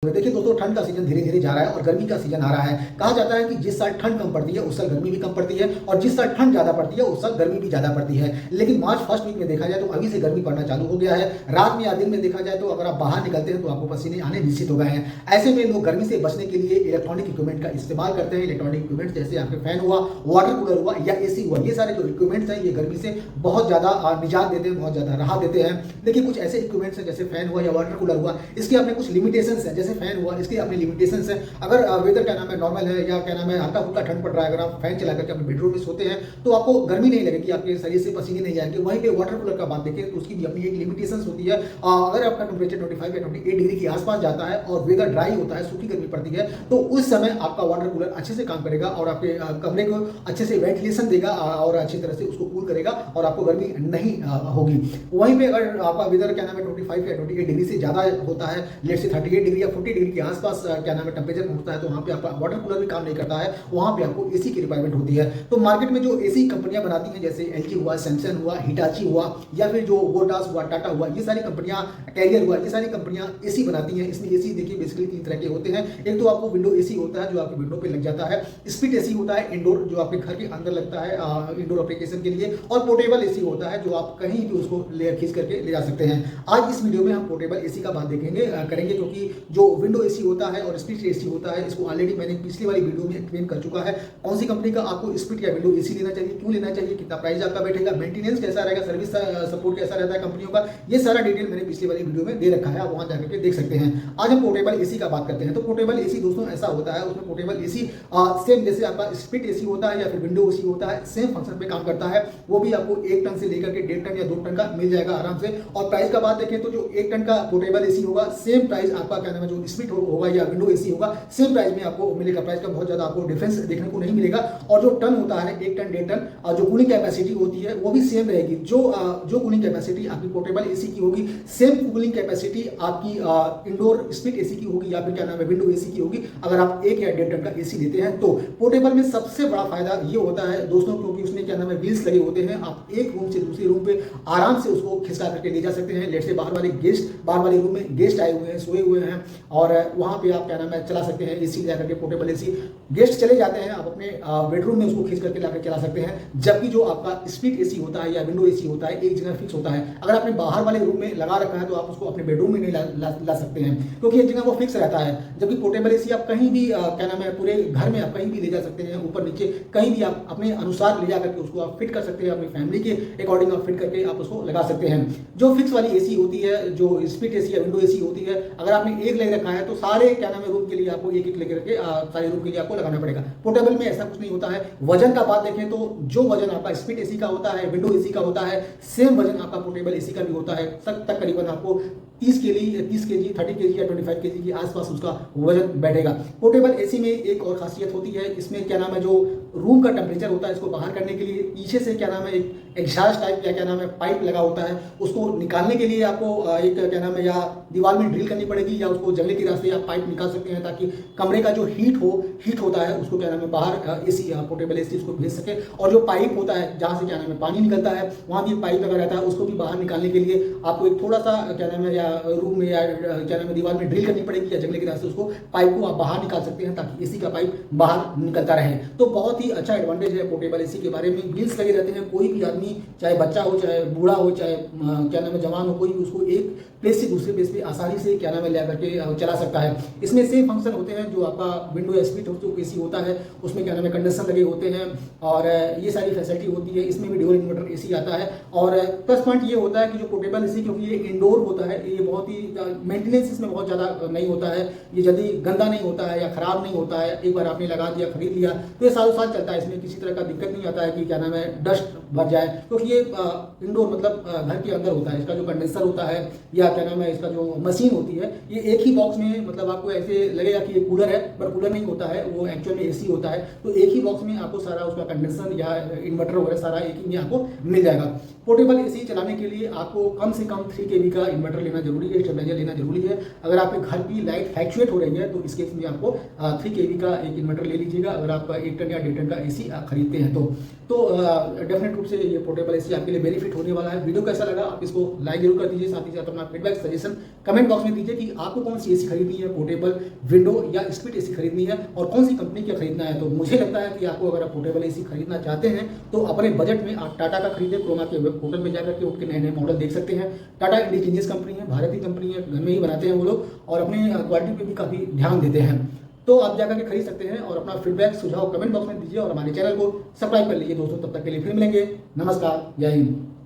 देखिए दोस्तों, ठंड का सीजन धीरे धीरे जा रहा है और गर्मी का सीजन आ रहा है। कहा जाता है कि जिस साल ठंड कम पड़ती है उस साल गर्मी भी कम पड़ती है और जिस साल ठंड ज्यादा पड़ती है उस साल गर्मी भी ज्यादा पड़ती है। लेकिन मार्च फर्स्ट वीक में देखा जाए तो अभी से गर्मी पड़ना चालू हो गया है। रात में या दिन में देखा जाए तो अगर आप बाहर निकलते हैं तो आपको पसीने आने निश्चित हो गए हैं। ऐसे में लोग गर्मी से बचने के लिए इलेक्ट्रॉनिक इक्विपमेंट का इस्तेमाल करते हैं। इलेक्ट्रॉनिक इक्विपमेंट जैसे आपके फैन हुआ, वाटर कूलर हुआ या एसी हुआ, ये सारे जो इक्विपमेंट्स हैं ये गर्मी से बहुत ज्यादा निजात देते हैं, बहुत ज्यादा राहत देते हैं। लेकिन कुछ ऐसे इक्विपमेंट्स हैं जैसे फैन हुआ या वाटर कूलर हुआ, इसके अपने कुछ लिमिटेशंस हैं। जैसे फैन हुआ, इसके अपने लिमिटेशंस हैं। अगर वेदर क्या नाम है नॉर्मल है या क्या नाम है हल्का फुल्का ठंड पड़ रहा है, अगर आप फैन चला करके अपने बेडरूम में सोते हैं तो आपको गर्मी नहीं लगेगी, आपके शरीर से पसीने नहीं जाएंगे। वहीं पे वाटर कूलर का बात देखें तो उसकी भी अपनी एक लिमिटेशंस होती है। अगर आपका टेम्परेचर 25 या 28 डिग्री के आसपास जाता है और वेदर ड्राई होता है, सूखी गर्मी पड़ती है, तो उस समय आपका वाटर कूलर अच्छे से काम करेगा और आपके कमरे को अच्छे से वेंटिलेशन देगा और अच्छी तरह से उसको कूल करेगा और आपको गर्मी नहीं होगी। वहीं पे अगर आपका वेदर क्या नाम है 25 या 28 डिग्री से ज्यादा होता है, लेट से 38 डिग्री या 40 डिग्री के आसपास क्या नाम है टेम्परेचर पहुंचता है, तो वहां पे आपका वाटर कूलर भी काम नहीं करता है, वहां पे आपको एसी की रिक्वायरमेंट होती है। तो मार्केट में जो एसी कंपनियां बनाती हैं जैसे एलजी हुआ, सैमसंग हुआ, हिटाची हुआ या फिर जो वोल्टास हुआ, टाटा हुआ, ये सारी कंपनियां, कैरियर हुआ, ये सारी कंपनियां एसी बनाती हैं। इसमें एसी देखिए बेसिकली 3 तरह के होते हैं। एक तो आपको विंडो एसी होता है जो आपके विंडो पे लग जाता है, स्प्लिट एसी होता है इंडोर जो आपके घर के अंदर लगता है इंडोर एप्लीकेशन के लिए, और पोर्टेबल एसी होता है जो आप कहीं भी उसको खींच करके ले जा सकते हैं। आज इस वीडियो में हम पोर्टेबल एसी का बात करेंगे क्योंकि जो विंडो एसी होता है और स्प्लिट एसी होता है इसको ऑलरेडी मैंने पिछली वाली वीडियो में एक्सप्लेन कर चुका है। कौन सी कंपनी का आपको स्प्लिट या विंडो एसी लेना चाहिए, क्यों लेना चाहिए, कितना प्राइस आपका बैठेगा, मेंटेनेंस कैसा रहेगा, सर्विस सपोर्ट कैसा रहता है कंपनियों का, ये सारा डिटेल मैंने पिछली वाली वीडियो में दे रखा है, आप वहां जाकर के देख सकते हैं। आज हम पोर्टेबल एसी का बात करते हैं। तो पोर्टेबल एसी दोस्तों ऐसा होता है, उसमें पोर्टेबल एसी सेम जैसे आपका स्प्लिट एसी होता है या फिर विंडो एसी होता है, सेम फंक्शन पे काम करता है। वो भी आपको 1 टन से लेकर के 1.5 टन या 2 टन का मिल जाएगा आराम से। और प्राइस का बात देखें तो जो 1 टन का पोर्टेबल एसी होगा सेम प्राइस आपका क्या नाम है जो स्प्लिट होगा या विंडो एसी होगा सेम प्राइस में आपको मिलेगा। प्राइस का बहुत ज्यादा आपको डिफरेंस देखने को नहीं मिलेगा। और जो टन होता है 1 टन 1.5 टन और जो कूलिंग कैपेसिटी होती है वो भी सेम रहेगी। जो कूलिंग कैपेसिटी आपकी पोर्टेबल एसी की होगी सेम कूलिंग कैपेसिटी आपकी इंडोर स्प्लिट एसी की होगी या फिर क्या नाम है विंडो एसी की होगी अगर आप 1 या 1.5 टन का एसी लेते हैं। तो पोर्टेबल में सबसे बड़ा फायदा ये होता है दोस्तों क्योंकि उसमें क्या नाम है व्हील्स लगे होते हैं। आप एक रूम से दूसरे रूम पे आराम से उसको खिसका करके ले जा सकते हैं। लेट से बाहर वाले रूम में गेस्ट आए हुए हैं, सोए हुए हैं और वहां पे आप क्या नाम है चला सकते हैं एसी ले करके पोर्टेबल एसी। गेस्ट चले जाते हैं आप अपने बेडरूम में उसको खींच करके लाकर चला सकते हैं। जबकि जो आपका स्प्लिट एसी होता है या विंडो एसी होता है एक जगह फिक्स होता है। अगर आपने बाहर वाले रूम में लगा रखा है तो आप उसको अपने बेडरूम में नहीं ला सकते हैं क्योंकि एक जगह वो फिक्स रहता है। जबकि पोर्टेबल एसी आप कहीं भी क्या नाम है पूरे घर में आप कहीं भी ले जा सकते हैं, ऊपर नीचे कहीं भी आप अपने अनुसार ले जा करके उसको आप फिट कर सकते हैं। अपनी फैमिली के अकॉर्डिंग आप फिट करके आप उसको लगा सकते हैं। जो फिक्स वाली एसी होती है, जो स्प्लिट एसी या विंडो एसी होती है, अगर आपने एक ले रखा है तो सारे क्या नाम है रूम के लिए आपको एक लेकर के सारे रूम के लिए आपको लगाना पड़ेगा। पोर्टेबल में ऐसा कुछ नहीं होता है। वजन का बात देखें तो जो वजन आपका स्प्लिट एसी का होता है, विंडो एसी का होता है, सेम वजन आपका पोर्टेबल एसी का भी होता है। तक करीबन आपको 30 केजी, 30 केजी, 30 केजी या 25 केजी के आसपास उसका वजन बैठेगा। पोर्टेबल एसी में एक और खासियत होती है, इसमें क्या नाम है जो रूम का टेम्परेचर होता है इसको बाहर करने के लिए पीछे से क्या नाम है एक एग्जॉस्ट टाइप या क्या नाम है पाइप लगा होता है। उसको निकालने के लिए आपको एक क्या नाम है या दीवार में ड्रिल करनी पड़ेगी या उसको जंगले के रास्ते आप पाइप निकाल सकते हैं ताकि कमरे का जो हीट होता है उसको क्या नाम है बाहर एसी पोर्टेबल एसी उसको भेज सके। और जो पाइप होता है जहाँ से क्या नाम है पानी निकलता है वहाँ भी पाइप लगा रहता है, उसको भी बाहर निकालने के लिए आपको एक थोड़ा सा क्या नाम है या रूम में या क्या नाम है दीवार में ड्रिल करनी पड़ेगी या जंगले के रास्ते उसको पाइप को आप बाहर निकाल सकते हैं ताकि एसी का पाइप बाहर निकलता रहे। तो बहुत ही अच्छा एडवांटेज है पोर्टेबल एसी के बारे में। व्हील्स लगे रहते हैं, कोई भी आदमी चाहे बच्चा हो, चाहे बूढ़ा हो, चाहे क्या नाम है जवान हो, कोई भी उसको एक प्लेस से दूसरे प्लेस पे आसानी से क्या नाम है ले करके चला सकता है। इसमें सेम फंक्शन होते हैं जो आपका विंडो या स्प्लिट एसी होता है उसमें क्या नाम है कंडेंसर लगे होते हैं और ये सारी फैसिलिटी होती है। इसमें भी ड्यूअल इन्वर्टर एसी आता है। और प्लस पॉइंट ये होता है कि जो पोर्टेबल एसी क्योंकि ये इंडोर होता है, ये बहुत ही मेंटेनेंस इसमें बहुत ज़्यादा नहीं होता है, ये जल्दी गंदा नहीं होता है या खराब नहीं होता है। एक बार आपने लगा दिया, खरीद लिया तो ये सालों साल चलता है। इसमें किसी तरह का दिक्कत नहीं आता है कि क्या नाम है डस्ट भर जाए क्योंकि ये इंडोर मतलब घर के अंदर होता है। इसका जो कंडेंसर होता है या क्या नाम है इसका जो मशीन होती है ये एक ही बॉक्स में, मतलब आपको ऐसे लगेगा कि ये कूलर है पर कूलर नहीं होता है, वो एक्चुअल में एसी होता है। तो एक ही बॉक्स में आपको सारा उसका कंडेंसर या इन्वर्टर वगैरह सारा एक ही में आपको मिल जाएगा। पोर्टेबल एसी चलाने के लिए आपको कम से कम 3 kV का इन्वर्टर लेना जरूरी है, स्टेबलाइजर लेना जरूरी है। अगर आपके घर की लाइट फ्लैक्चुएट हो रही है तो इस केस में आपको 3 kV का एक इन्वर्टर ले लीजिएगा, अगर आप 1 टन या 1.5 टन का एसी खरीदते हैं तो डेफिनेट रूप से ये पोर्टेबल एसी आपके लिए बेनिफिट होने वाला है। वीडियो कैसा लगा आप इसको लाइक जरूर कर दीजिए, साथ ही साथ अपना फीडबैक सजेशन कमेंट बॉक्स में दीजिए कि आपको कौन सी एसी खरीदनी है, पोर्टेबल, विंडो या स्प्लिट एसी खरीदनी है और कौन सी कंपनी का खरीदना है। तो मुझे लगता है कि आपको अगर आप पोर्टेबल एसी खरीदना चाहते हैं तो अपने बजट में आप टाटा का खरीदें। क्रोमा के वेब पोर्टल में जाकर के उनके नए नए मॉडल देख सकते हैं। टाटा इंडिजीनियस कंपनी है, भारतीय कंपनी है, घर में ही बनाते हैं वो लोग और अपनी क्वालिटी पे भी काफ़ी ध्यान देते हैं। तो आप जाकर के खरीद सकते हैं और अपना फीडबैक सुझाव कमेंट बॉक्स में दीजिए और हमारे चैनल को सब्सक्राइब कर लीजिए दोस्तों। तब तक के लिए फिर मिलेंगे। नमस्कार, जय हिंद।